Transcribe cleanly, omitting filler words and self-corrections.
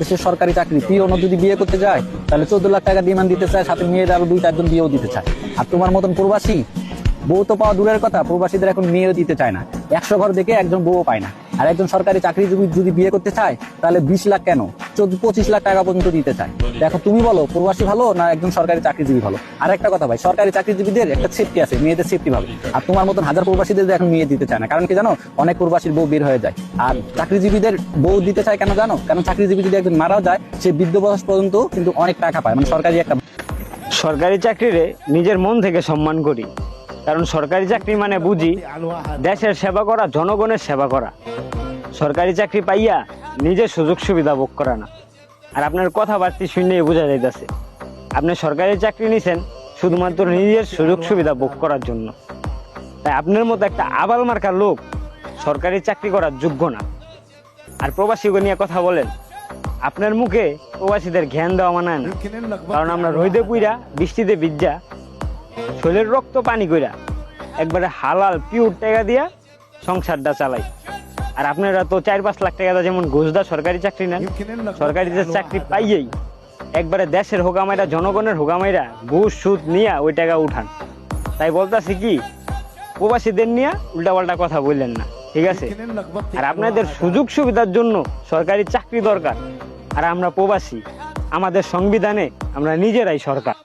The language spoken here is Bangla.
দেশের সরকারি চাকরি, পিওনও যদি বিয়ে করতে যায় তাহলে 14 লাখ টাকা ডিমান্ড দিতে চায়, সাথে মেয়ের আরো 2-4 জন বিয়েও দিতে চায়। আর তোমার মতন প্রবাসী বউ তো পাওয়া দূরের কথা, প্রবাসীদের এখন মেয়েও দিতে চায় না। 100 ঘর দেখে একজন বউও পায় না। আর একজন সরকারি চাকরিজীবী যদি বিয়ে করতে চায় তাহলে 20 লাখ কেন 25 লাখ টাকা পর্যন্ত দিতে চায়। দেখো তুমি বলো প্রবাসী ভালো না একজন সরকারি চাকরিজীবী ভালো? আর একটা কথা ভাই, সরকারি চাকরিজীবীদের একটা সেফটি আছে, মেয়েদের সেফটি ভাবে। আর তোমার মতন হাজার প্রবাসীদের এখন মেয়ে দিতে চায় না, কারণ কি জানো, অনেক প্রবাসীর বউ বের হয়ে যায়। আর চাকরিজীবীদের বউ দিতে চায় কেন জানো? কারণ চাকরিজীবী যদি একজন মারাও যায় সে বৃদ্ধ বয়স পর্যন্ত কিন্তু অনেক টাকা পায়, মানে সরকারি একটা। সরকারি চাকরিরে নিজের মন থেকে সম্মান করি, কারণ সরকারি চাকরি মানে বুঝি দেশের সেবা করা, জনগণের সেবা করা। সরকারি চাকরি পাইয়া নিজের সুযোগ সুবিধা ভোগ করা না। আর আপনার কথাবার্তা শুনেই বোঝা যাইতেছে আপনি সরকারি চাকরি নিছেন শুধুমাত্র নিজের সুযোগ সুবিধা ভোগ করার জন্য। তাই আপনার মতো একটা আবাল মার্কা লোক সরকারি চাকরি করার যোগ্য না। আর প্রবাসীকে নিয়ে কথা বলেন, আপনার মুখে প্রবাসীদের জ্ঞান দেওয়া মানায় না, কারণ আমরা রোদে পুইরা বৃষ্টিতে ভিজা শরীরের রক্ত পানি কইরা একবারে হালাল পিওর টাকা দিয়া সংসারটা চালাই। আর আপনারা তো 4-5 লাখ টাকা যেমন ঘুষদা সরকারি চাকরি নেন, সরকারি চাকরি পাইয়েই একবারে দেশের হোকামাইরা, জনগণের হোকামাইরা ঘুষ সুদ নিয়ে ওই টাকা উঠান। তাই বলতেছি কি, প্রবাসীদের নিয়ে উল্টাপাল্টা কথা বললেন না, ঠিক আছে? আর আপনাদের সুযোগ সুবিধার জন্য সরকারি চাকরি দরকার, আর আমরা প্রবাসী, আমাদের সংবিধানে আমরা নিজেরাই সরকার।